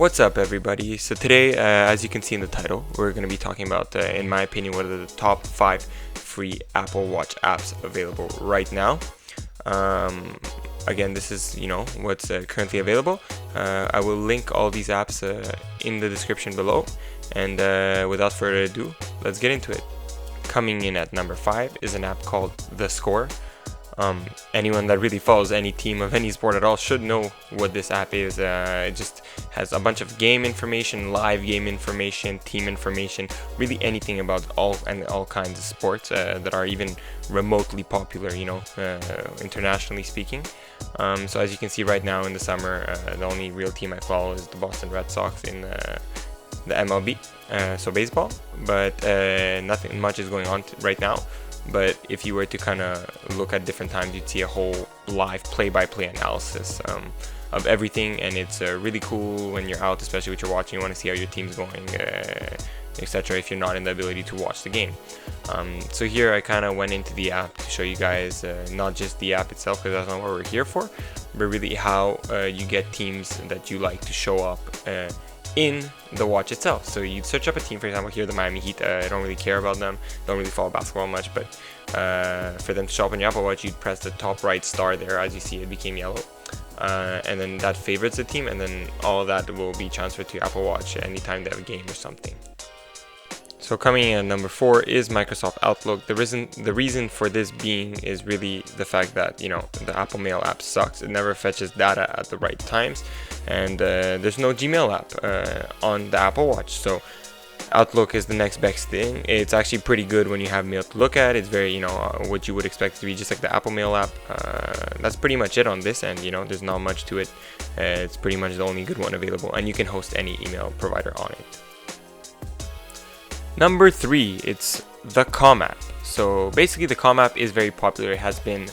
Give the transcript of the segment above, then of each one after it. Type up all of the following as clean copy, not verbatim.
What's up, everybody? So today, as you can see in the title, we're going to be talking about, in my opinion, what are the top 5 free Apple Watch apps available right now. Again, this is, what's currently available. I will link all these apps in the description below. And without further ado, let's get into it. Coming in at number 5 is an app called The Score. Anyone that really follows any team of any sport at all should know what this app is. It just has a bunch of game information, live game information, team information, really anything about all kinds of sports that are even remotely popular, internationally speaking. So as you can see right now in the summer, the only real team I follow is the Boston Red Sox in the MLB, so baseball, but nothing much is going on right now. But if you were to kind of look at different times, you'd see a whole live play-by-play analysis of everything, and it's really cool when you're out, especially with your watching. You want to see how your team's going, etc. if you're not in the ability to watch the game. So here I kind of went into the app to show you guys not just the app itself, because that's not what we're here for, but really how you get teams that you like to show up in the watch itself. So you search up a team, for example, here the Miami Heat. I don't really care about them, don't really follow basketball much, but for them to show up on your Apple Watch, you'd press the top right star there. As you see, it became yellow, and then that favorites the team, and then all of that will be transferred to your Apple Watch anytime they have a game or something. So coming in at number 4 is Microsoft Outlook. The reason for this being is really the fact that, the Apple Mail app sucks. It never fetches data at the right times, and there's no Gmail app on the Apple Watch. So Outlook is the next best thing. It's actually pretty good when you have mail to look at. It's very, what you would expect to be just like the Apple Mail app. That's pretty much it on this end. There's not much to it. It's pretty much the only good one available, and you can host any email provider on it. Number 3, it's the Calm app. So basically the Calm app is very popular. It has been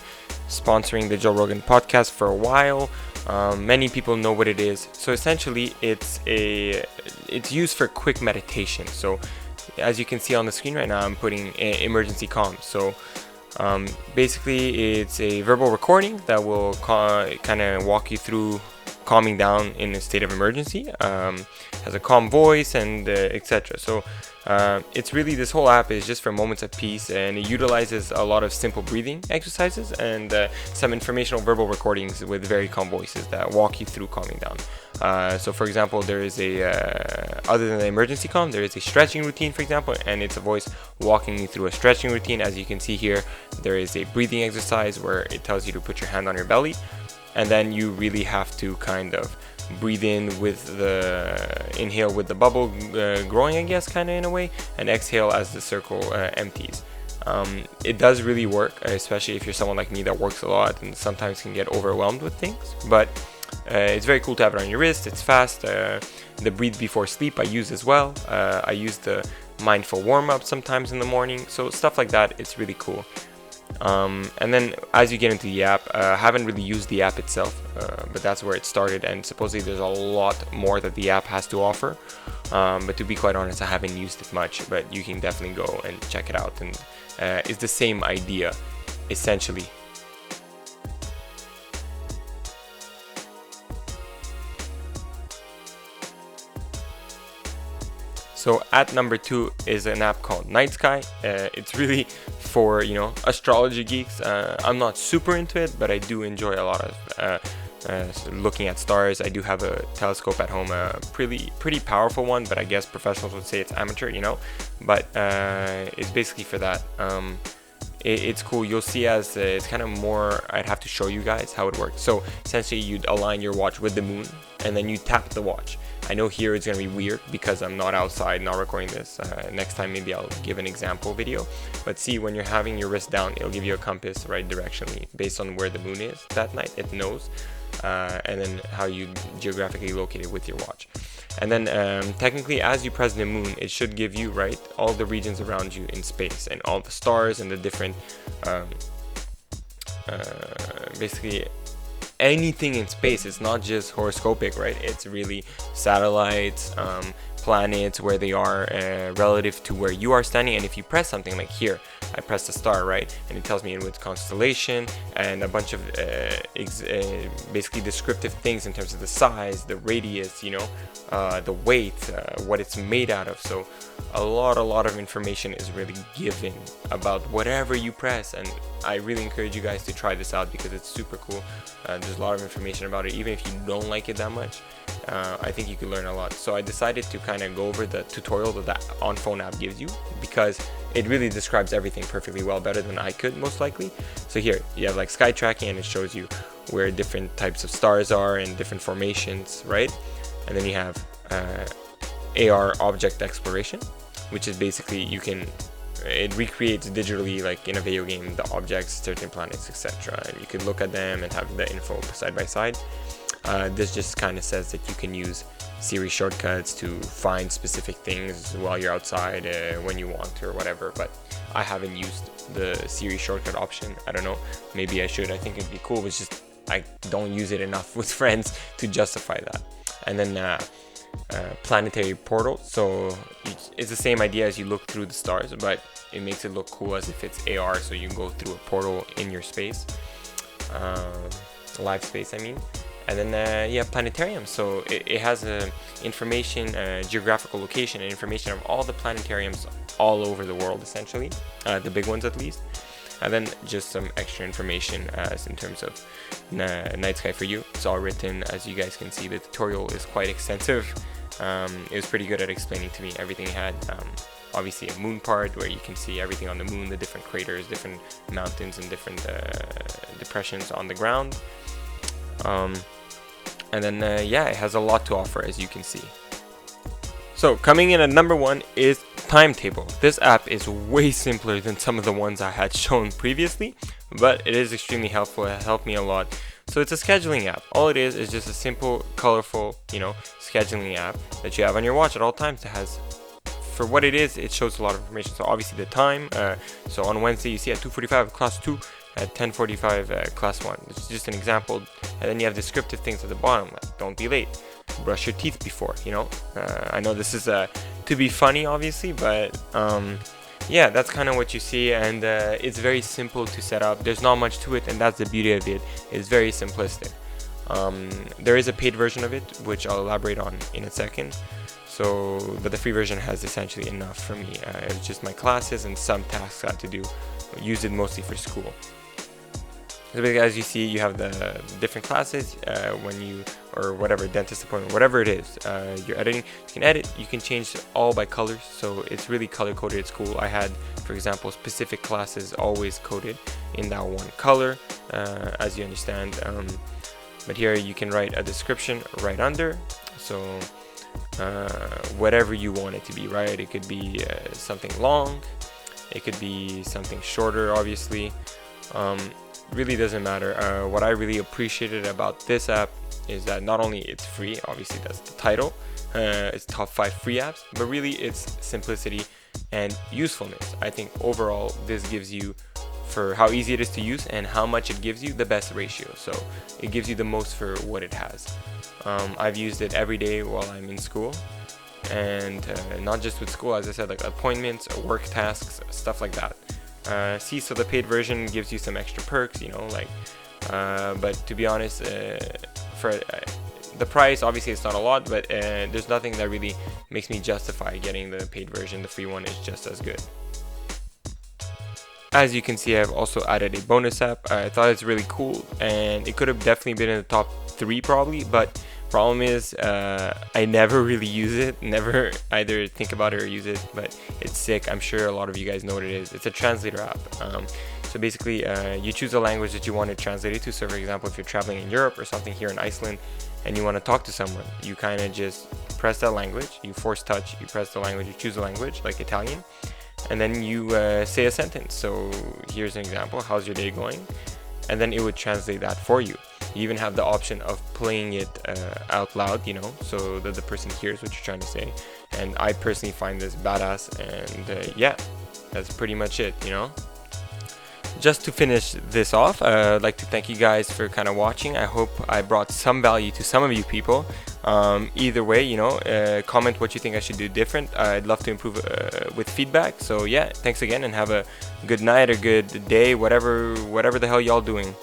sponsoring the Joe Rogan podcast for a while. Many people know what it is. So essentially it's used for quick meditation. So as you can see on the screen right now, I'm putting emergency calm. So basically it's a verbal recording that will kind of walk you through calming down in a state of emergency. Has a calm voice and etc. So it's really, this whole app is just for moments of peace, and it utilizes a lot of simple breathing exercises and some informational verbal recordings with very calm voices that walk you through calming down. So for example, there is other than the emergency calm, there is a stretching routine, for example, and it's a voice walking you through a stretching routine. As you can see here, there is a breathing exercise where it tells you to put your hand on your belly, and then you really have to kind of breathe in with inhale with the bubble growing, I guess, kind of in a way, and exhale as the circle empties. It does really work, especially if you're someone like me that works a lot and sometimes can get overwhelmed with things, but it's very cool to have it on your wrist. It's fast. The breathe before sleep I use as well. I use the mindful warm-up sometimes in the morning, so stuff like that. It's really cool. And then as you get into the app, I haven't really used the app itself, but that's where it started, and supposedly there's a lot more that the app has to offer, but to be quite honest, I haven't used it much, but you can definitely go and check it out, and it's the same idea essentially. So at number 2 is an app called Night Sky. It's really for, astrology geeks. I'm not super into it, but I do enjoy a lot of looking at stars. I do have a telescope at home, a pretty powerful one, but I guess professionals would say it's amateur, But it's basically for that. It's cool. You'll see as it's kind of more, I'd have to show you guys how it works. So essentially you'd align your watch with the moon, and then you tap the watch. I know here it's going to be weird because I'm not outside, not recording this. Next time maybe I'll give an example video. But see, when you're having your wrist down, it'll give you a compass right directionally based on where the moon is that night. It knows. And then how you geographically locate it with your watch. And then technically as you press the moon, it should give you, right, all the regions around you in space and all the stars and the different, basically anything in space. It's not just horoscopic, right? It's really satellites, planets, where they are relative to where you are standing. And if you press something like here, I pressed a star, right, and it tells me in which constellation, and a bunch of basically descriptive things in terms of the size, the radius, you know, the weight, what it's made out of. So a lot of information is really given about whatever you press, and I really encourage you guys to try this out because it's super cool. There's a lot of information about it. Even if you don't like it that much, I think you could learn a lot. So I decided to kind of go over the tutorial that the on phone app gives you, because it really describes everything perfectly well, better than I could most likely. So here you have like sky tracking, and it shows you where different types of stars are in different formations, right? And then you have AR object exploration, which is basically it recreates digitally, like in a video game, the objects, certain planets, etc. And you can look at them and have the info side by side. This just kind of says that you can use Siri shortcuts to find specific things while you're outside when you want to or whatever, but I haven't used the Siri shortcut option. I don't know, maybe I should. I think it'd be cool, but it's just I don't use it enough with friends to justify that. And then planetary portal, so it's the same idea as you look through the stars, but it makes it look cool as if it's AR, so you can go through a portal in your space, live space I mean. And then yeah, planetarium, so it has information, geographical location and information of all the planetariums all over the world, essentially, the big ones at least. And then just some extra information as in terms of night sky for you. It's all written, as you guys can see. The tutorial is quite extensive. It was pretty good at explaining to me everything it had. Obviously a moon part where you can see everything on the moon, the different craters, different mountains, and different depressions on the ground. And then yeah, it has a lot to offer, as you can see. So coming in at number 1 is Timetable. This app is way simpler than some of the ones I had shown previously, but it is extremely helpful. It helped me a lot. So it's a scheduling app. All it is just a simple, colorful, you know, scheduling app that you have on your watch at all times. It has, for what it is, it shows a lot of information. So obviously the time. So on Wednesday you see at 2:45 class 2, at 10:45 class 1. This is just an example. And then you have descriptive things at the bottom, like don't be late, brush your teeth before, you know. I know this is to be funny, obviously, but yeah, that's kind of what you see. And it's very simple to set up. There's not much to it, and that's the beauty of it. It's very simplistic. There is a paid version of it, which I'll elaborate on in a second. So, but the free version has essentially enough for me. It's just my classes and some tasks I have to do. I use it mostly for school. So basically, as you see, you have the different classes when you, or whatever, dentist appointment, whatever it is, you're editing. You can edit, you can change all by colors, so it's really color coded. It's cool. I had, for example, specific classes always coded in that one color, as you understand. But here you can write a description right under, so whatever you want it to be, right? It could be something long, it could be something shorter, obviously. Really doesn't matter. What I really appreciated about this app is that not only it's free, obviously that's the title, it's top 5 free apps, but really it's simplicity and usefulness. I think overall this gives you, for how easy it is to use and how much it gives you, the best ratio. So it gives you the most for what it has. I've used it every day while I'm in school, and not just with school, as I said, like appointments, work tasks, stuff like that. So the paid version gives you some extra perks, you know, like, but to be honest, for the price, obviously it's not a lot, but there's nothing that really makes me justify getting the paid version. The free one is just as good. As you can see, I've also added a bonus app. I thought it's really cool, and it could have definitely been in the top 3 probably, but problem is I never really use it, never either think about it or use it, but it's sick. I'm sure a lot of you guys know what it is. It's a translator app. So basically you choose a language that you want to translate it to. So for example, if you're traveling in Europe or something, here in Iceland, and you want to talk to someone, you kind of just press that language, you force touch, you press the language, you choose a language like Italian, and then you say a sentence. So here's an example: how's your day going? And then it would translate that for you. You even have the option of playing it out loud, you know, so that the person hears what you're trying to say. And I personally find this badass, and yeah, that's pretty much it, you know. just to finish this off, I'd like to thank you guys for kind of watching. I hope I brought some value to some of you people. Either way, you know, comment what you think I should do different. I'd love to improve with feedback. So yeah, thanks again, and have a good night or good day, whatever the hell y'all doing.